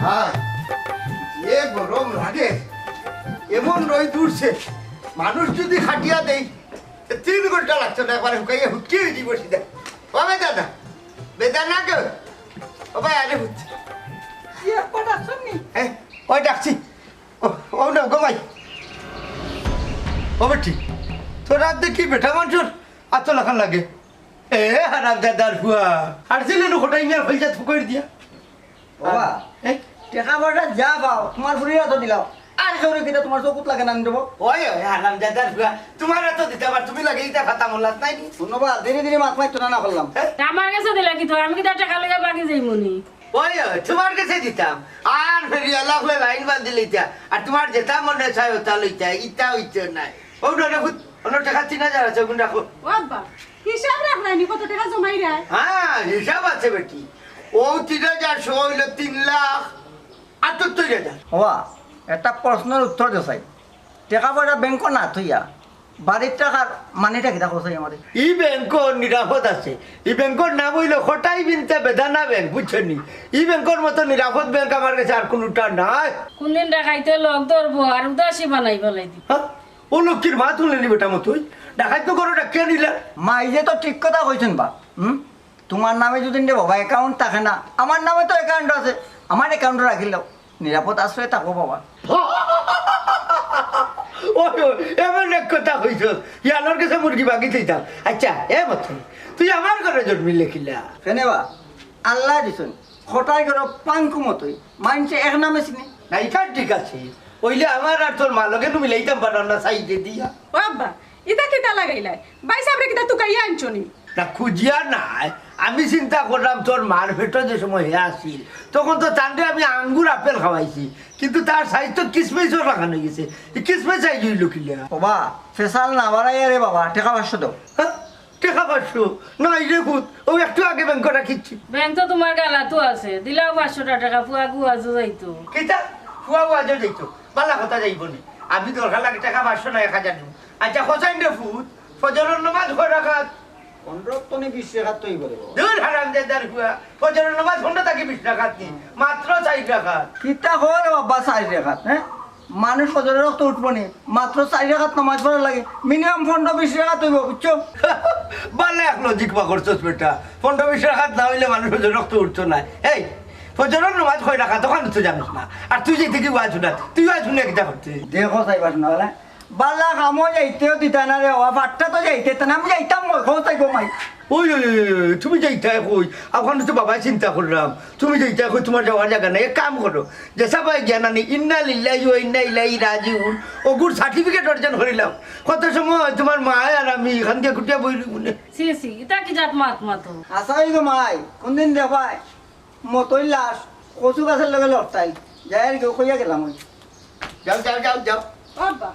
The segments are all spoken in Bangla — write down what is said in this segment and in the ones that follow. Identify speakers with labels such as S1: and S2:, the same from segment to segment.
S1: হ্যাঁ যে গরম লাগে এমন রই দূরছে মানুষ যদি খাটিয়া দেয় 3 ঘন্টা লাগছে না একবারে হুকাইয়া হুটকি হয়ে বসি দেয় ও বেদাদা বেদানা কে ও ভাই আরে হুট ওই ডাকছি ও না গোমাই ও বেটি তোর রাত দেখি বেটা মানুষের এত লাখান লাগে এ হারাম দাদার ফুয়া আর ছিলেন ওটা ইঞ্জার ফেলছে ফুকর দিয়া
S2: বাবা টেকা বড়টা যা পাও তোমার ফুরিয়া তো দিলাও আর কেউ কিটা তোমার চকুত লাগে না দেবো
S1: ওই ওই হারাম দাদার ফুয়া তোমার এত দিতে পার তুমি লাগে এটা খাতা মোল্লাত নাই
S2: ধন্যবাদ ধীরে ধীরে মাছ মাইতো না করলাম
S3: আমার কাছে দিলা কি তো আমি কি তার টাকা লইয়া বাকি যাইমনি
S1: ওই তোমার কাছে দিতাম আর ফেরিয়া লাগলে লাইন বান্ধি লইতা আর তোমার যেটা মনে চাই ওটা লইতা ইটা হইতে নাই ও ডরে ফুট অন্য টাকা 3000 আছে গুণ রাখো
S3: বাবা হিসাব রাখলানি কত টাকা জমাই রায়
S1: হ্যাঁ হিসাব আছে বেটি ও 3000 হইল 3,78,000
S2: বাবা একটা প্রশ্নের উত্তর দে চাই টেকা পয়সা ব্যাংক না থইয়া বাড়ির টাকার মানিটা কিটা কোথায় আমাদের
S1: ই ব্যাংকর নিরাপদ আছে ই ব্যাংকর নাম হইল খটাই বিনতে বেদানা ব্যাংক বুঝছেন ই ব্যাংকর মতো নিরাপদ ব্যাংক আমার কাছে আর কোনটা নাই
S3: কোনদিন দেখাইতে লোক ধরবো আর উদাসী বানাই বলাই দি
S1: হ্যাঁ ও লক্ষ্মীর মা তুললেনি বেটা মতোই দেখাই তো করো কে নিলা
S2: মাই যে তো ঠিক কথা কইছেন বা তোমার নামে যদি বাবা অ্যাকাউন্ট থাকে না আমার নামে তো অ্যাকাউন্ট আছে আমার অ্যাকাউন্ট রাখিলেও নিরাপদ আশ্রয় থাকবো বাবা
S1: ওই এমন এক কথা হইছ ইয়ানোর কাছে মুরগি বাকি থইতাম আচ্ছা এ মতো তুই আমার ঘরে জন্মি লেখিলা
S2: কেনেবা আল্লাহ দিছেন খটাই করো পাঙ্কু মতোই মানছে এক নামে চিনি
S1: না এটা ঠিক আছে ওইলে আমার আর তোর মালকে তুমি লইতাম পারো না সাইডে দিয়া
S3: বাবা ইটা কিটা লাগাইলাই ভাই সাহেব কিটা তুকাইয়া আনছনি
S1: না খুঁজিয়া নাই আমি চিন্তা করলাম তোর মার ভেটো যে সময় হে আসিল তখন তো তান্ডে আমি আঙ্গুর আপেল খাওয়াইছি কিন্তু তার সাইজ তো কিসমিসও লাগানো গেছে কিসমিস সাইজ হইল কিলা
S2: বাবা ফেসাল না বাড়াই আরে বাবা টাকা 500 দাও
S1: টাকা 500 না রে ভূত ও একটু আগে ব্যাংক রাখিছি
S3: ব্যাংক তো তোমার গালা তো আছে দিলাও 500 টাকা ফুয়া গুয়া যাইতো
S1: কিতা ফুয়া আজও যাইতো বালা কথা যাইব নি আমি দরকার লাগে টাকা 500 না 1000 দিব আচ্ছা হোসাইন রে ভূত ফজরের নামাজ হয় রাখাত
S2: 15 তো নি 20 টাকা তৈরি করে
S1: দূর হারামজাদার ফুয়া ফজরের নামাজ 15 টাকা 20 টাকা নি মাত্র 4 টাকা
S2: কিতা হয় বাবা 4 টাকা হ্যাঁ মানুষ ফজরের রক্ত উঠবো নি মাত্র 4 টাকা নামাজ পড়া লাগে মিনিমাম 15-20 টাকা তৈব বুঝছো
S1: বালে এক লজিক পা করছস বেটা 15-20 টাকা না হইলে মানুষ ফজরের রক্ত উঠতো না এই ফজরের নামাজ কয় রাখা তখন তুই জানিস না আর তুই যেতে কি ওয়াজ শুনা তুই ওয়াজ শুনে কিটা করতে
S2: দেখো চাইবাস না বলে বালা কামো যাইতেও দিতা না রে বাবা ফাটটা তো যাইতে না আমি যাইতাম খোঁজ ঘুমাই
S1: ওই তুমি যাইতে কই ওখানে তো বাবা চিন্তা করলাম তুমি যাইতে কই তোমার যাওয়ার জায়গা নেই এক কাম করো যে সবাই জ্ঞানানি ইন্না লিল্লাহি ওয়া ইন্না ইলাইহি রাজিউন ওগুর সার্টিফিকেট অর্জন করিলাম কত সময় তোমার মা আর আমি এখান থেকে কুটিয়া বইলি মনে
S3: সি সি ইটা কি জাত মাত মাতো
S2: আসাই গো মাই কোনদিন দেখাই মতই লাশ কচু গাছের লগে লড়তাই যাই আর কেউ কইয়া গেলাম ওই
S1: যাও যাও যাও যাও
S3: বাবা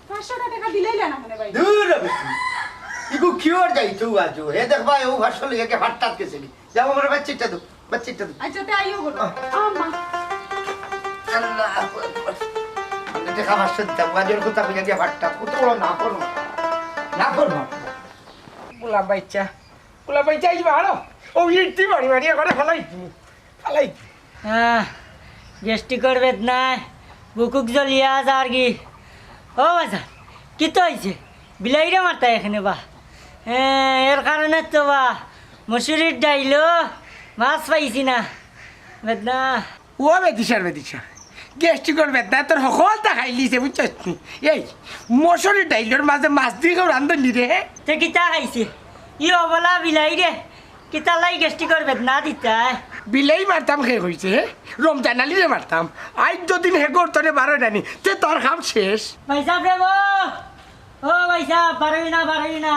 S3: 500 টাকা দিলাইলা না কেন ভাই
S1: দূর হবে ইগো কিওর যাইতো আজো হে দেখ ভাই ও ভাষণ লিখে হাটটাত গেছে যাও আমার বাচ্চাটা দাও বাচ্চাটা দাও
S3: আচ্ছা তে আইও গো আম্মা
S1: আল্লাহ আকবার আমি দেখা ভাষণ দাও আজের কথা কইয়া গিয়ে হাটটা কত বড় না করো
S4: পোলা বাইচা আইস ভালো ও ইটি মারি মারি করে ফেলাই
S5: গেস্টিকর বেদনায় বুকুক জ্বলিয়া যার কি ও বাজার কি তো হয়েছে বিলাইরে মারতা এখানে বা এর কারণে তো বা মসুরির ডাইলো মাছ পাইছি না বেদনা
S4: ও বেদিসা গেস্টিকর বেদনা তোর সকলটা খাই লিছে বুঝছিস এই মশুরি ডাইলের মাঝে মাছ দিয়ে রান্ধলি রে
S5: তো কিতা খাইছে ই অবলা বিলাইরে কিতা লাই গেস্টিকর বেদনা দিতায়
S4: বিলেই মারতাম খে হয়েছে রমজান আলিরে মারতাম আজ যদিন হে তোরে বারো জানি তে তোর খাম শেষ
S5: ভাইসাব রে ও ভাইসাব বাড়াই না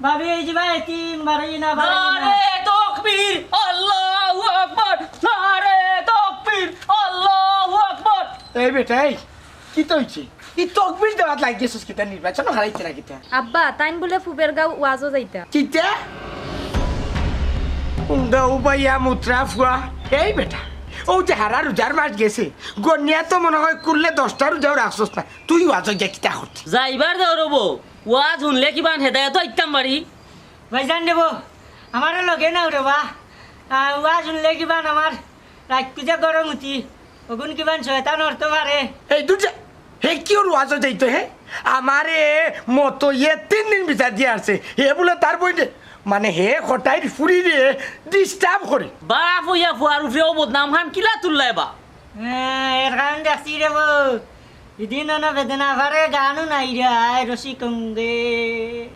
S5: ভাবি এই যাবা এতিম বাড়াই না
S3: নারে তাকবীর আল্লাহু আকবার নারে তাকবীর আল্লাহু আকবার
S4: এই বেটা এই কি তো হয়েছে এই তকবির দেওয়াত লাগিয়েছিস কিতা নির্বাচন হারাইছে না কিতা
S6: আব্বা তাইন বলে ফুবের গাঁও ওয়াজও যাইতা
S4: কিতা উন্দা উবাইয়া মুত্রা ফুয়া এই বেটা ও যে হারা রোজার মাস গেছে গনিয়া তো মনে হয় করলে 10টা রোজাও রাখছস না তুই ওয়াজ যা কিতা করছিস
S7: যাইবার দাও রবো ওয়াজ শুনলে কিমান হেদায়ত ইত্যাম বাড়ি
S5: ভাইজান দেব আমার লগে না রে বা ওয়া শুনলে কিবা আমার রাখু যে গরম উঠি ওগুন কিমান শয়তান হতে পারে
S4: এই দুটা হে কিয় ওয়াজও যাইতো হে আমারে মতো 3 দিন বিচার দিয়ে আসছে হে বলে তার বইতে মানে হে খটাই ফুরি রে ডিস্টার্ব করে
S7: বাপ হইয়া ফুয়ার উঠেও বদনাম খান কিলা তুললাই বা
S5: এর কারণ দেখছি রে বউ এদিন না বেদনা ভারে গানও নাই রে আয় রসি কঙ্গে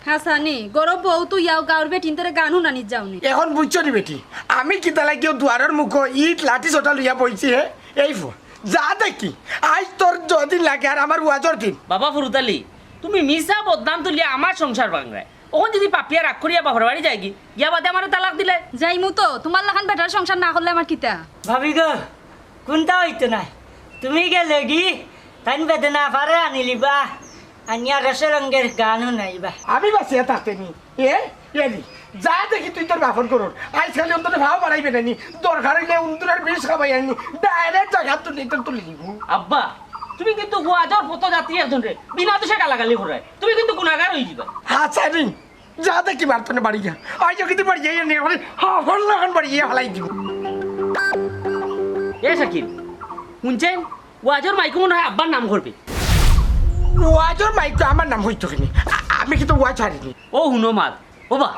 S6: হাসানি গরব বউ তো ইয়াও গাঁর বেটিনতে গান শুনানি যাওনি
S4: এখন বুঝছো নি বেটি আমি কিতা লাগিও দুয়ারের মুখ ইট লাঠি চটা লইয়া বইছি হে এই ফো যা দেখি আজ তোর যদিন লাগে আর আমার ওয়াজর দিন
S7: বাবা ফুরুতালি তুমি মিসা বদনাম তুলিয়া আমার সংসার ভাঙরায় ওখান যদি পাপিয়া রাগ করিয়া বাপর বাড়ি যায় কি গিয়া বাদে আমার তালাক দিলে
S6: যাইমু তো তোমার লাখান বেটার সংসার না করলে আমার কিতা
S5: ভাবি গো কোনটা হইতো নাই তুমি গেলে কি তাই বেদনা ভারে আনিলিবা আনিয়া রসের রঙের গানও নাইবা
S4: আমি বাঁচিয়া থাকতে নি এলি যা দেখি তুই তোর বাপন করুন আজ খালি অন্তত ভাও বাড়াইবে না নি দরকার হইলে উন্দুরের বিষ খাবাই আনি ডাইরেক্ট জায়গা তুলি তোর তুলি দিব
S7: আব্বা তুমি কিন্তু ওয়াজর পত জাতি একজন রে বিনা দোষে গালাগালি করায় তুমি কিন্তু গুনাহগার হই যাবা
S4: আচ্ছা নি যা দেখি বার্তনে বাড়ি যা আজ কিন্তু বাড়ি যাই নি মানে হল লাগান বাড়ি গিয়ে হালাই দিব
S7: এ শাকিল শুনছেন ওয়াজর মাইকো মনে হয় আব্বার নাম করবে
S4: ওয়াজর মাইক আমার নাম হইতো কিনি আমি কিন্তু ওয়াজ হারিনি
S7: ও হুনো মাত বাবা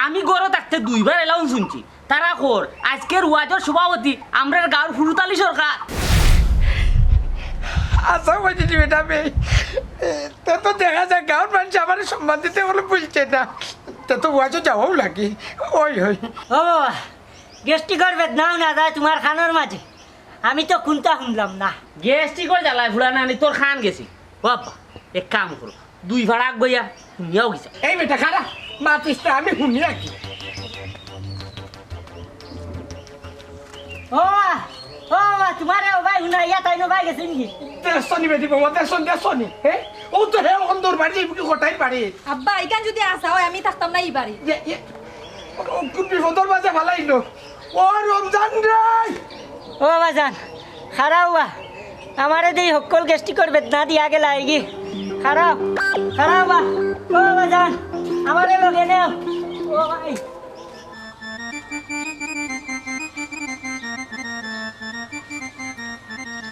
S7: আমি গড় থাকতে 2 বার এলাউন শুনছি তারা কর আজকের ওয়াজর সভাপতি আমরার গাঁর ফুরুতালি সরকার
S4: আশা করছি বেটা মেয়ে তো দেখা যায় গাঁর মানুষ আমার সম্মান দিতে বলে বুঝছে না তো ওয়াজও যাওয়াও লাগে ওই ওই
S5: ও বাবা গেস্টিকর বেদনাও না যায় তোমার খানোর মাঝে আমি তো কোনটা শুনলাম না
S7: গেস্টি করে জ্বালায় ফুলা না তোর খান গেছি বাবা এক কাম করো 2 ভাড়া গইয়া শুনিয়াও গেছে
S4: এই বেটা খারাপ মাতিসটা আমি শুনি রাখি
S5: ও বাবা তোমার ভাই শুনা ইয়া তাই ভাই গেছে নাকি
S4: দেশনি বেটি বাবা দেশনি হ্যাঁ ও তো হে অন্দর বাড়ি যাইবি কোটাই বাড়ি
S6: আব্বা এখান যদি আসা হয় আমি থাকতাম না এই বাড়ি
S4: কুপি ফন্দর বাজে ভালাইলো ও রমজান রাই
S5: ও বাজান খারাপ বা আমারে দেই সকল গেস্টিকর বেদনা দিয়া গেলা আইগি খারাপ খারাপ বা ও বাজান আমারে লগে নেও ও ভাই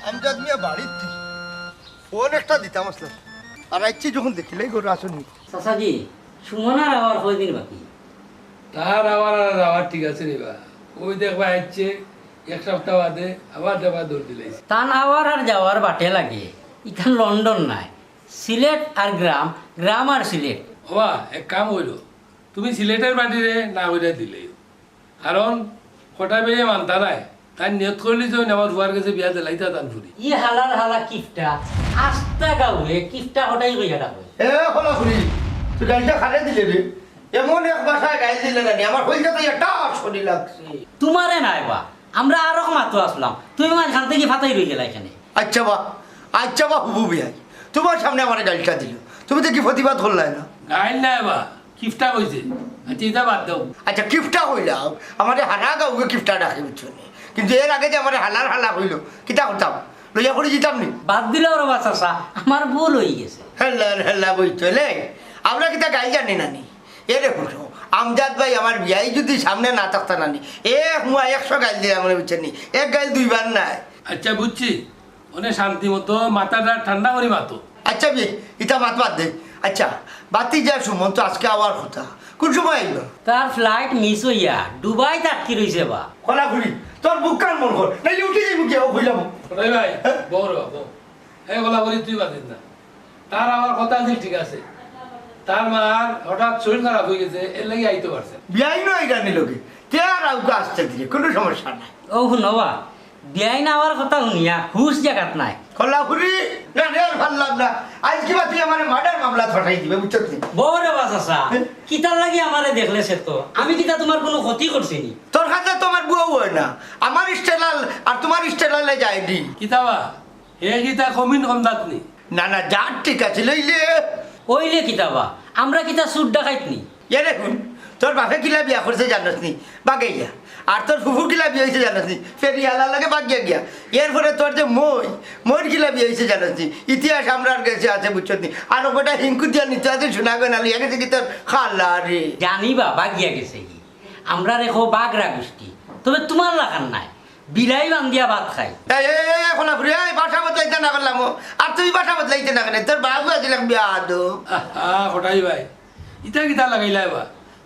S1: আমজাদ মিয়া বাড়ির ফোন একটা দিতাম আসলে আর আইছি যখন দেখিলেই ঘরে আসুনি
S8: চাচাজি সুমনার আবার কয়দিন বাকি
S9: তার আবার ঠিক আছে রে বা ওই দেখবা আসছে 1 সপ্তাহ বাদে আবার যাবা দৌড় দিলাইছে
S8: তান আওয়ার আর যাওয়ার বাটে লাগে ইখান লন্ডন নাই সিলেট আর গ্রাম গ্রাম আর সিলেট
S9: হবা এক কাম হইল তুমি সিলেটের বাড়িরে না হইলে দিলেই কারণ কটা বেয়ে মানতা নাই তাই নিয়ত করলি যে আমার বুয়ার কাছে বিয়া দিলাইতা তান ফুরি
S8: ই হালার হালা কিফটা আস্তা গাউলে কিফটা হঠাই কইয়া ডাকে
S1: এ হলো খুলি তুই গাড়িটা খালে দিলে রে এমন এক বাসায় গাড়ি দিলে না আমার হইতে তো একটা শনি লাগছে
S8: তোমারে নাই বা আমরা আরো মাত্র আসলাম তুমি মাঝখান থেকে ফাতাই রয়ে গেলা এখানে
S1: আচ্ছা বা হুবু বিয়াই তোমার সামনে আমার গাড়িটা দিল তুমি তো কি প্রতিবাদ করলাই না
S9: গাইল নাই বা কিফটা কইছে আচ্ছা এটা বাদ দাও
S1: আচ্ছা কিফটা হইলাম আমার হারা গাউকে কিফটা ডাকে বুঝছো কিন্তু এর আগে যে আমার হালা হইল কিতা করতাম লইয়া করে দিতাম নি
S8: বাদ দিলে ওর বাচ্চা আমার ভুল হয়ে গেছে
S1: হেল্লা বইতো লে আমরা কিতা গাই জানি নানি এ দেখুন আমজাদ ভাই আমার বিয়াই যদি সামনে না থাকতা নানি এক মুয়া 100 গাইল দিয়ে আমার বুঝছেন নি এক গাইল 2 বার নাই
S9: আচ্ছা বুঝছি অনেক শান্তি মতো মাথাটা ঠান্ডা করি মাতো
S1: আচ্ছা বিয়ে ইটা মাত বাদ দে আচ্ছা বাতি যা সুমন তো আজকে আবার কথা কোন সময় আইল
S8: তার ফ্লাইট মিস হইয়া দুবাই আটকি রইছে বা
S1: খোলা খুলি তোর বুক কান মন কর নাইলে উঠে যাইব কি ও কইলাম
S9: ওই ভাই বড় বউ এই গলা বলি তুই বাদিস না তার আমার কথা আছে ঠিক আছে তার মার হঠাৎ শরীর খারাপ হয়ে গেছে এর লাগি আইতে পারছে
S1: বিয়াই নয় গানি লোকে তে আর আউকে আসতে দিয়ে কোনো সমস্যা নাই
S8: ও শুনবা বিয়াই নাওয়ার কথা শুনিয়া হুশ জায়গাত নাই
S1: খোলা খুলি না রে আর ভাল লাগ না আজ কি তুই আমার মার্ডার মামলা ছটাই দিবে বুঝছো তুই
S8: বড় বাচ্চা কিতার লাগি আমারে দেখলে সে তো আমি কিতা তোমার কোনো ক্ষতি করছি নি
S1: তোর কাছে তোমার বউ হয় না আমার স্টেলাল আর তোমার স্টেলালে যায় দি
S9: কিতাবা হে কিতা কমিন কমদাত নি
S1: না যা ঠিক আছে লইলে
S8: ওইলে কিতাবা আমরা কিতা সুদ ডাকাইত নি
S1: এ দেখুন তোর বাপে কিলা বিয়া করছে জানাস নি বাগাইয়া আর তোর ফুফু কিলা বিয়ে হয়েছে জানাস নি ফেরিয়ালার লাগে বাগিয়া গিয়া এরপরে তোর যে মই কিলা বিয়ে হয়েছে জানাস নি ইতিহাস আমরা কাছে আছে বুঝছো নি আর ওটা হিংকু দিয়া নিতে আছে শোনা গো না লিয়া গেছে কি তোর খালা রে
S8: জানিবা বাগিয়া গেছে কি আমরা রেখো বাগরা গোষ্ঠী তবে তোমার লাগান নাই বিলাই বান্ধিয়া ভাত খায়।
S1: এখন বাসা বদলাইতে না করলাম আর তুই বাসা বদলাইতে না কেন তোর বাবু আছিলাম বিয়া আদো
S9: হঠাই ভাই ইটা কিতা লাগাইলা বা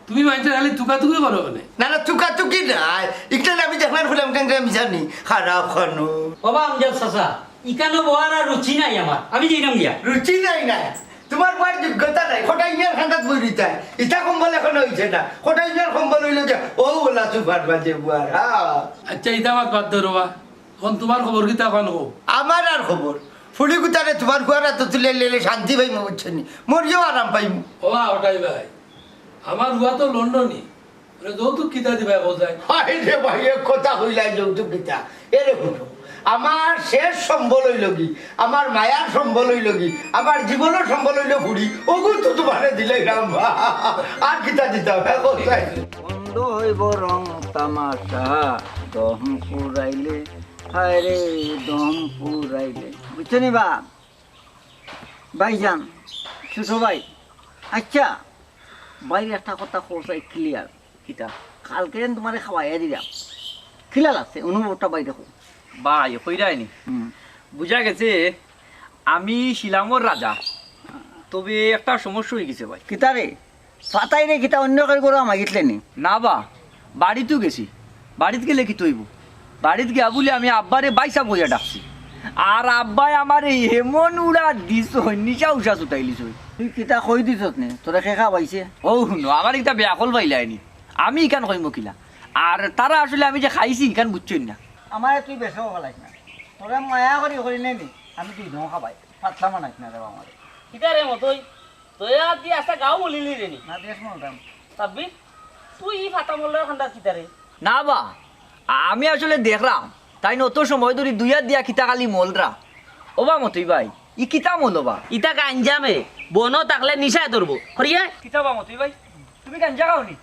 S9: তুমি মানুষের খালি তুকাতুকি করো মানে
S1: না না চুকি নাই একটা আমি দেখলাম খুলাম কেন মিশানি খারাপ খানো
S8: বাবা আমজাদ চাচা ইকানো বহার আর রুচি নাই আমার, আমি যাইলাম গিয়া।
S1: রুচি নাই না তোমার বড় যোগ্যতা নাই খোটা ইঞ্জিনিয়ার খান্দাত বই দিতে ইটা কম্বল এখন হয়েছে না খোটা ইঞ্জিনিয়ার কম্বল হইল যে ও বলা সুপার বাজে বুয়ার
S9: আচ্ছা ইটা আমার বাদ ধরবা এখন তোমার খবর কিতা এখন হোক
S1: আমার আর খবর ফুলি কুতারে তোমার কুয়ারা তো তুলে লেলে শান্তি পাইমু বুঝছেনি মরিও আরাম পাইমু
S9: ও হঠাই ভাই আমার হুয়া তো লন্ডনই যৌতুক কিতা দিবা বোঝায়
S1: হাই রে ভাই এক কথা হইলাই যৌতুক গীতা এরে শুনো আমার শেষ সম্বল হইল কি আমার মায়ার সম্বল হইল কি আমার জীবনের সম্বল হইল ফুড়ি ওগু তো তোমারে দিলে রাম আর কিতা দিতাম কোথায়
S2: বন্ধ হইব রং তামাশা দম পুরাইলে হায় রে দম পুরাইলে বুঝছো নি বা ভাইজান ছোট ভাই আচ্ছা বাইরে একটা কথা কোথায় ক্লিয়ার কিতা কালকে তোমারে খাওয়াইয়া দিলাম খিলা লাগছে অনুভবটা বাইরে হোক
S10: ভাই কইরাইনি বুঝা গেছে আমি শিলামর রাজা, তবে একটা সমস্যা হয়ে গেছে ভাই।
S2: কিতা রে পাতাই রে কিতা অন্য কারি করে মাগিতলে নি
S10: না বা বাড়িতেও গেছি, বাড়িতে গেলে কি তৈব বাড়িতে গিয়া বলে আমি আব্বারে বাইসা বইয়া ডাকছি আর আব্বাই আমার এমন উড়া দিস নিশা উষা ছুটাইলিস
S2: তুই কিতা কই দিছ নে তোরা খেখা পাইছে
S10: ও শুনো আমার একটা বেয়াকল পাইলাইনি আমি ইকান কইম কিলা আর তারা আসলে আমি যে খাইছি ইকান বুঝছই না।
S2: আমার তুই বেশও খালাইস না তোরা মায়া করি নেই নি আমি তুই ধোঁ খাবাই পাতলা মানাইস না রে আমার
S7: কিতা রে মতই তুই আর দি আস্তা গাও বলিলি রে নি
S2: না দেশ মন
S7: সাব্বি তুই ই ফাতা মল্ল খান্দা কিতা রে
S10: না বা আমি আসলে দেখলাম তাই অত সময় ধরে দুইয়া দিয়া কিতা খালি মলরা ওবা মতই ভাই ই কিতা মল বা
S7: ইটা গাঞ্জামে বনো তাকলে নিশায় ধরবো হরিয়া
S10: কিতা বা মতই ভাই তুমি গাঞ্জা খাওনি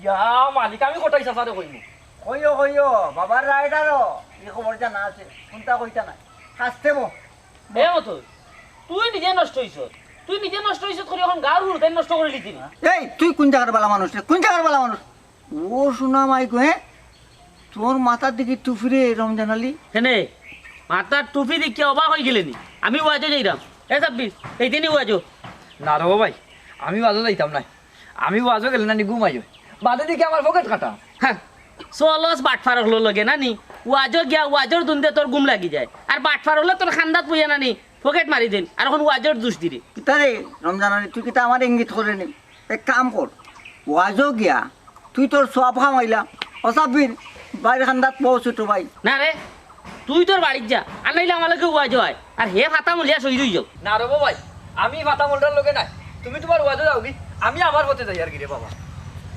S10: ইয়া মালিক আমি কোটাই সাফারে কইমু
S2: কইও বাবার রাইডারও এই খবর জানা আছে কোনটা কইতা নাই হাসতে মো
S7: এ মতই তুই নিজে নষ্ট হইছ করি এখন গাঁর হুড় তাই নষ্ট করে লিতি না
S2: এই তুই কোন জায়গার বালা মানুষ রে কোন জায়গার বালা মানুষ ও শোনা মাইকো হ্যাঁ তোর মাথার দিকে টুফি রে রমজান আলী
S7: হেনে মাথার টুপি দেখে অবাক হয়ে গেলেনি আমি ওয়াজো যাইরাম এ সাব্বি এই দিনই ওয়াজো
S10: না রে ভাই আমি বাজো যাইতাম না আমি বাজো গেলে না নি ঘুমাই বাদে দিকে আমার পকেট কাটা
S7: হ্যাঁ চলস বাটফার হলো লগে নানি ওয়াজো গিয়া ওয়াজোর দুন্দে তোর গুম লাগি যায় আর বাটফার হলে তোর খান্দাত পুইয়া নানি পকেট মারি দেন আর এখন ওয়াজোর দুষ দিরে
S2: কিতা রে রমজান আলী তুই কিতা আমার ইঙ্গিত করে নি এক কাম কর ওয়াজো গিয়া তুই তোর সব খামাইলা অসাবির বাইরে খান্দাত পৌঁছো তো ভাই
S7: না রে তুই তোর বাড়ির যা আর নাইলে আমার লগে ওয়াজো হয় আর হে ফাতা মুলিয়া সই রই যাও
S10: না রে ভাই আমি মাথা মোল্ডার লোকে নাই তুমি তোমার ওয়াজো যাও কি আমি আমার পথে যাই আর কি রে বাবা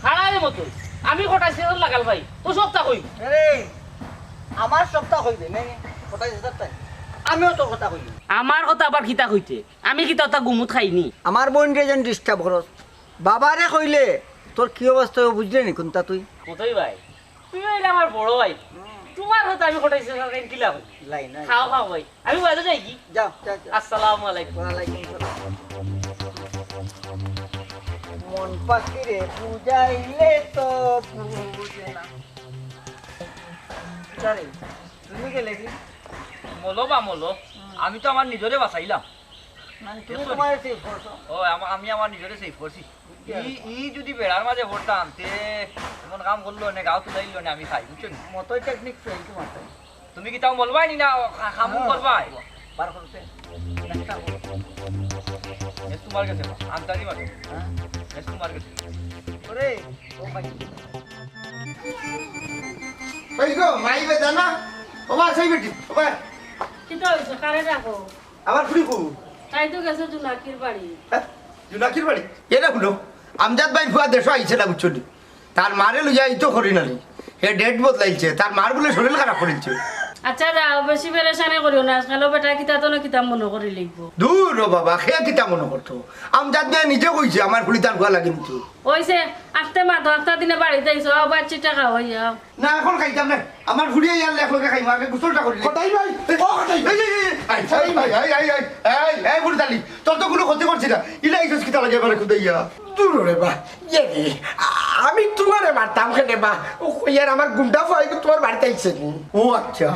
S7: হারায় মতো আমি কটাই সিজন লাগাল ভাই তো সপ্তাহ কই
S2: রে আমার সপ্তাহ হইবে নাই কোথায় যেতে আমিও তোর কথা কইলি
S7: আমার কথা আবার কিতা কইতে আমি কিতা তা গুমুত খাইনি
S2: আমার বোন রে যেন ডিস্টার্ব করস বাবারে কইলে তোর কি অবস্থা বুঝলে নি কোনটা তুই
S7: কোথায় ভাই তুমি হইলে আমার বড় ভাই তোমার কথা আমি কটাই সিজন কিলা কই
S2: লাই না
S7: খাও খাও ভাই আমি বাজে যাই কি
S2: যাও যাও
S7: আসসালামু আলাইকুম
S2: ওয়ালাইকুম আসসালাম মন পাখিরে পূজাইলে তো পূজে না আরে তুমি গেলে কি
S10: মলো বা মলো আমি তো আমার নিজরে বাঁচাইলাম
S2: মানে তুমি তোমার সেভ করছো
S10: ও আমি আমার নিজরে সেভ করছি ই যদি বেড়ার মাঝে ভরতাম তে এমন কাম করলো না গাও তুলাইলো না আমি খাই বুঝছো
S2: মতই টেকনিক ফেল তোমার
S10: তুমি কি তাও বলবাই নি না কামু করবাই
S2: বার করতে একটা
S10: এস তোমার কাছে আন্তাজি মারো
S2: হ্যাঁ
S10: এস তোমার কাছে
S2: ওরে ও ভাই
S1: ওই গো মাই বেদা না ওবা সেই বেটি ওবা
S3: কিতা হইছে কারে রাখো
S1: আমার ফুড়ি কু
S3: তাই তো গেছে জুনাকির বাড়ি
S1: জুনাকির বাড়ি এরা শুনো আমজাদ ভাই ফুয়া দেশ আইছে না বুঝছো তার মারে লইয়া এই তো করি না হে ডেট বদলাইছে তার মার বলে শরীর খারাপ করেছে
S3: আচ্ছা যাও বেশি পেরেশানি করিও না আজকাল বেটা কিতা তো না কিতা মনে করে লিখবো
S1: দূর দূর ও বাবা খেয়ে কিতা মনে করতো আমজাদ মেয়ে নিজে কইছে আমার ফুলি তার গোয়া লাগে কিন্তু
S3: ওইছে আস্তে মাতো একটা দিনে বাড়িতে আইসো বাচ্চি টাকা হয়ে যাও
S1: না এখন খাইতাম না আমার ফুলিয়ে ইয়ার লেখ লগে খাইম আগে গোসলটা করি
S4: কোথায় ভাই ও কোথায়
S1: এই ফুলি তালি তোর তো কোনো ক্ষতি করছি না ইলা ইসস কিতা লাগে এবারে খুদাইয়া
S4: দূর রে বা ইয়ে রে আমি তোমারে মারতাম কেনে বা ও ইয়ার আমার গুন্ডা ফাই তোমার বাড়িতে আইছে
S1: ও আচ্ছা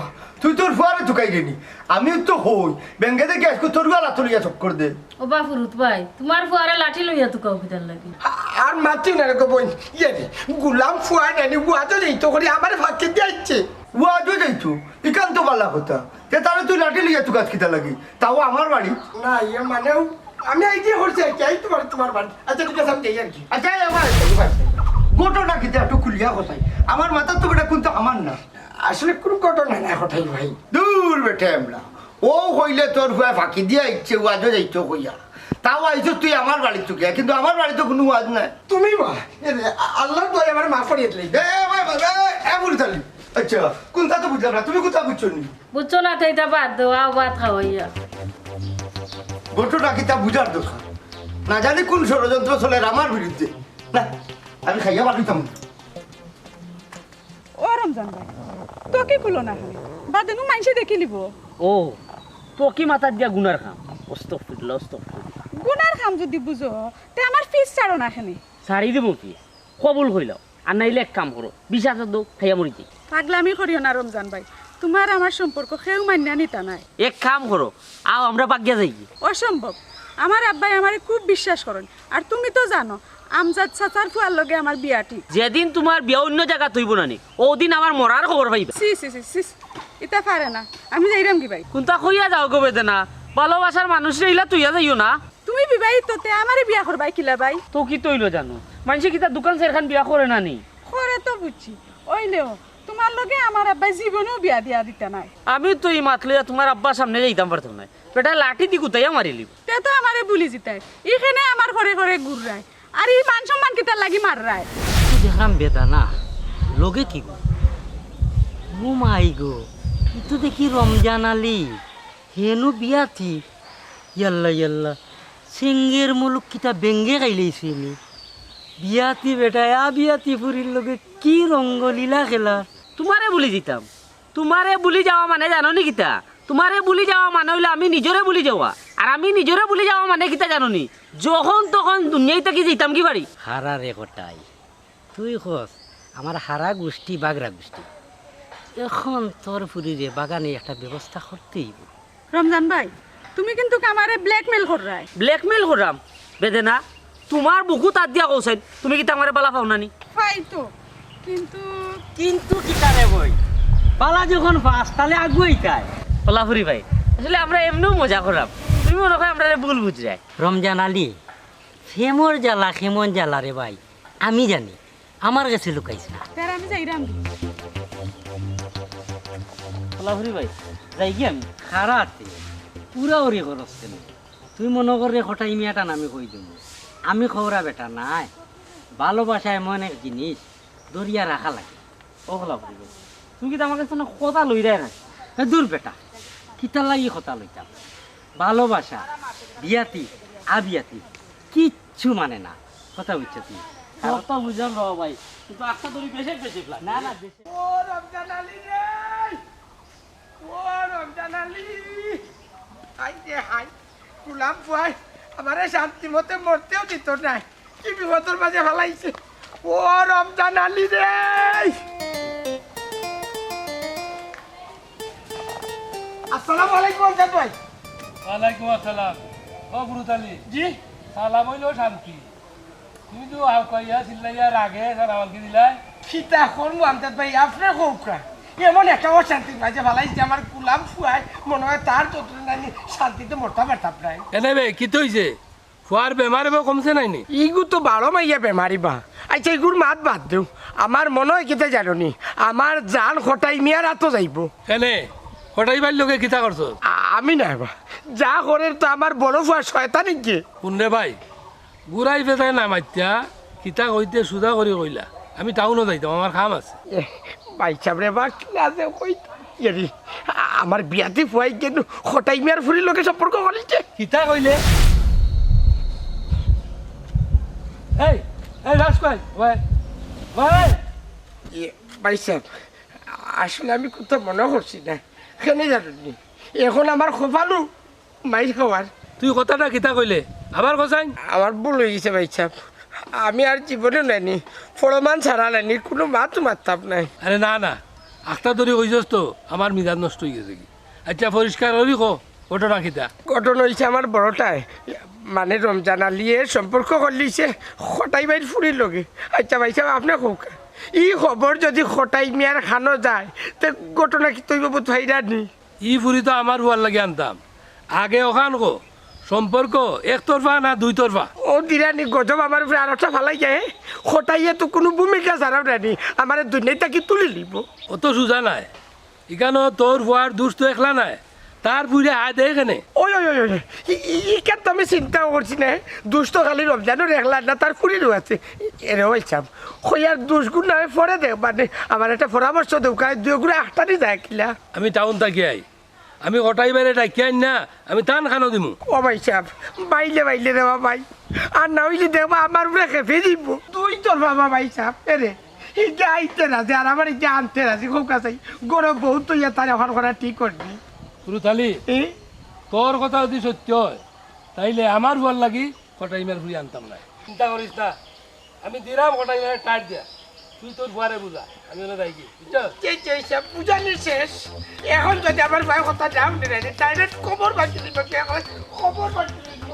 S1: তুই তোর ফুয়ারে ঢুকাই রেনি আমিও তো হই ব্যাংকে দেখে আজকে তোর গলা তুলিয়া চক্কর দে
S3: ও বাপুরুত ভাই তোমার ফুয়ারে লাঠি লইয়া তো কবিতার লাগি
S4: আর মাতি না রে বই ইয়ে রে গুলাম ফুয়া নানি বুয়াতো দেই তো করে আমার ফাঁকি দিয়েছে
S1: ও আজও যাইতো একান্ত বালা কথা তে তাহলে তুই লাঠি লিয়া তুই কাজ কিতা লাগি তাও আমার বাড়ি
S4: না ইয়ে মানে আমি এই যে হচ্ছে চাই তোমার বাড়ি আচ্ছা ঠিক আছে আমি যাই আর কি
S1: আচ্ছা আমার ঘটনা কিতা একটু খুলিয়া কথাই আমার মাথার তো বেটা কিন্তু আমার না
S4: আসলে কোনো ঘটনা না কোথায় ভাই
S1: দূর বেটে আমরা ও হইলে তোর ফুয়া ফাঁকি দিয়া ইচ্ছে ও আজও যাইতো কইয়া তাও আইছো তুই আমার বাড়ি তো গিয়া কিন্তু আমার বাড়িতে কোনো ওয়াজ নাই
S4: তুমি বা আল্লাহর দয়া আমার মাফ করিয়ে দিলে
S1: বলি তালি আচ্ছা কোনটা তো বুঝলাম না তুমি কোথা বুঝছো নি
S3: বুঝছো না তাইটা বাদ দাও আও ভাত খাওয়াইয়া
S1: ঘটনা কিতা বুঝার দরকার না জানি কোন ষড়যন্ত্র চলে আমার বিরুদ্ধে না আমি খাইয়া পারিতাম
S11: ও রমজান ভাই তোকে খুলো না খালি বাদেনু মাইসে দেখে লিব
S7: ও তো কি মাথার দিয়া গুনার খাম অস্তফিরুল্লাহ
S11: গুনার খাম যদি বুঝো তে আমার ফিস ছাড়ো না খানি
S7: সারি দেবো কি কবুল হইলাও আর নাইলে এক কাম করো 20,000 দো খাইয়া মরি যাই
S11: পাগলামি করিও না রমজান ভাই তোমার আমার সম্পর্ক কেউ মান্য নিতা নাই
S7: এক কাম করো আও আমরা বাগিয়া যাই
S11: অসম্ভব আমার আব্বাই আমারে খুব বিশ্বাস করেন আর তুমি তো জানো আমজাদ চাচার ফুয়ার লগে আমার বিয়া ঠিক
S7: যেদিন তোমার বিয়া অন্য জায়গা তৈব না নি ওদিন আমার মরার খবর পাইবা
S11: সি সি সি সি এটা পারে না আমি যাইরাম কি ভাই
S7: কোনটা কইয়া যাও গো বেদনা ভালোবাসার মানুষরে ইলা তুইয়া যাইও না
S11: তুমি বিবাহিত তে আমারে বিয়া করবাই কিলা ভাই
S7: তো কি তৈলো জানো মানুষে কিতা দোকান সেরখান বিয়া করে না নি
S11: করে তো বুঝছি ওইলেও তোমার লগে আমার আব্বাই জীবনেও বিয়া দিয়া দিতে নাই
S7: আমি তো এই মাতলে তোমার আব্বার সামনে যাইতাম পারতাম না বেটা লাঠি দি কুতাইয়া মারিলি
S11: তে তো আমারে বুলি জিতাই এখানে আমার ঘরে ঘরে ঘুরায় আর এই মান সম্মান কিতার লাগি মাররায়
S8: দেখলাম বেদানা লগে কি গো ও মাই গো তো দেখি রমজান আলী হেনু বিয়াতি ইয়াল্লা ইয়াল্লা সিঙ্গের মুলুক কিতা বেঙ্গে খাইলেছি নি বিয়াতি বেটা বিয়াতি ফুরির লগে কি রঙ্গলীলা খেলা
S7: তোমারে বুলি দিতাম তোমারে বুলি যাওয়া মানে জানো নি কিতা তোমারে বুলি যাওয়া মানে হইলে আমি নিজরে বুলি যাওয়া আর আমি নিজরে বুলি যাওয়া মানে কিতা জানো নি যখন তখন দুনিয়ায় থাকি যেতাম কি বাড়ি
S8: হারা রে কটাই তুই খস আমার হারা গোষ্ঠী বাগরা গোষ্ঠী এখন তোর ফুরিরে বাগানে একটা ব্যবস্থা করতেই
S11: রমজান ভাই তুমি কিন্তু আমারে ব্ল্যাকমেল কররায়
S7: ব্ল্যাকমেল করাম বেদনা তোমার বুকু তার দিয়া কৌছেন তুমি কি আমারে বালা পাও নানি
S11: পাই তো কিন্তু
S8: কিন্তু কিতারে বই বালা যখন পাস তাহলে আগুয়াই তাই
S7: পলাফুরি ভাই আসলে আমরা এমনিও মজা করাম তুমি মনে হয় আমরা ভুল বুঝ যায়
S8: রমজান আলী ফেমর জ্বালা খেমন জ্বালা রে ভাই আমি জানি আমার কাছে লুকাইছে না
S11: তার আমি যাইরাম
S7: পলাফুরি ভাই যাই কি আমি
S8: খারাতে পুরা ওরে খরচ কেন তুই মনে করে হঠাৎ মিয়াটা নামে কই দেবো আমি খবরা বেটা নাই ভালোবাসা এমন এক জিনিস দরিয়া রাখা লাগে
S7: ও পলাফুরি ভাই তুমি কি আমার কাছে কথা লই দেয় না
S8: দূর বেটা কিতার লাগি কথা লইতাম ভালোবাসা বিয়াতি আবিয়াতি কিচ্ছু মানে না কথা বুঝছো তুই
S7: কথা বুঝলাম র ভাই কিন্তু আটটা দড়ি বেশি বেশি
S8: না না বেশি
S4: ও রমজান আলী রে ও রমজান আলী হাই রে হাই গুলাম ফুয়াই আমারে শান্তি মতে মরতেও দিত নাই কি বিপদের মাঝে ফেলাইছে ও রমজান আলী রে আসসালামু আলাইকুম রমজান ভাই
S9: ওয়ালাইকুম আসসালাম ও গুরুতালি
S4: জি
S9: সালাম হইলো শান্তি তুমি তো কইয়া চিল্লাইয়া রাগে সালামালকে দিলাই
S4: খিতা করবো আমজাদ ভাই আপনার হোকা এমন একটা অশান্তি মাঝে ফেলাইছে আমার গুলাম ফুয়াই মনে হয় তার যত নানি শান্তিতে মরতে পারতাম নাই
S9: এনে বে কি তৈছে ফুয়ার বেমার এবার কমছে নাইনি
S4: ইগু তো বারো মাইয়া বেমারি বা আচ্ছা ইগুর মাত বাদ দিও আমার মনে হয় কিতা জানো নি আমার জান খটাই মিয়ার আতো যাইব
S9: এনে হঠাই বাড়ি লোকে কিতা করছো
S4: আমি নাই বা যা করে তো আমার বড় ফুয়া শয়তানি কে
S9: শুনরে ভাই বুড়াই পেতায় নামাইত্যা কিতা কইতে সুদা করে কইলা আমি টাউনও যাইতাম আমার কাম আছে
S4: ভাই সাহেব রে বা ক্লাসে কই ইয়ারি আমার বিয়াতে ফুয়াই কেন হঠাই মিয়ার ফুরির লোকে সম্পর্ক করিছে
S9: কিতা কইলে এই এই রাস কই ভাই ভাই
S4: ভাই সাহেব আসলে আমি কোথাও মনে করছি না কেন জানি এখন আমার খোফালু মাই খাওয়ার
S9: তুই কথাটা কিতা কইলে আবার কসাই
S4: আমার ভুল হয়ে গেছে ভাই সাহেব আমি আর জীবনে নাইনি ফলমান ছাড়া নাইনি কোনো মাতও মারতাম নাই
S9: আরে না না আখটা ধরে কইছস তো আমার মিজাজ নষ্ট হয়ে গেছে কি আচ্ছা পরিষ্কার হবি কো ঘটনা কিতা
S4: ঘটনা হয়েছে আমার বড়টায় মানে রমজান আলিয়ে সম্পর্ক করলিছে হঠাই বাইর ফুরির লগে আচ্ছা ভাই সাহেব আপনি হোক ই খবর যদি হঠাই মিয়ার খানো যায় তো ঘটনা কি তৈব ভাইরা নি
S9: ই ফুরি তো আমার হুয়ার লাগে আনতাম আগে ওখান কো সম্পর্ক একতরফা না দুই তরফা
S4: ও দিরানি গজব আমার উপরে আর একটা ফালাই যায় হঠাইয়ে তো কোনো ভূমিকা ছাড়াও রানি আমার দুনিয়াটা কি তুলে নিব
S9: অত সোজা নাই এখানে তোর হুয়ার দুষ তো একলা নাই তার বুড়ে হায় দেয় এখানে
S4: ওই ওই ওই ওই ইকার তো আমি চিন্তাও করছি না দুষ্ট খালি রমজানের একলা না তার ফুরিরও আছে এরেও ইচ্ছাম হইয়ার দুষগুণ না পরে দেখ মানে আমার একটা পরামর্শ দেব কারণ দুই গুড়ে আটটানি যায় কিলা
S9: আমি টাউন থাকি আই আমি হঠাই বাইরে ডাকি আইন না আমি টান খানো দিমু
S4: ও ভাই সাহেব বাইলে বাইলে দেবা ভাই আর না হইলে দেখবা আমার উপরে খেপে দিব তুই তোর বাবা ভাই সাহেব এরে এটা আইতে রাজি আর আমার এটা আনতে রাজি খুব কাছে গরম বহুত তো ইয়ে তার এখন করা ঠিক করবি
S9: সুরুতালি তোর কথা যদি সত্য হয় তাইলে আমার বল লাগি হঠাই মার ঘুরি আনতাম না চিন্তা করিস না আমি দিলাম হঠাই মারে টাইট দিয়া তুই তোর বুয়ারে বুঝা আমি ওরা যাই কি বুঝছো
S4: পূজানির শেষ এখন যদি আমার ভাই কথা যাও রে ডাইরেক্ট খবর বাকি দিব খবর বাকি দিব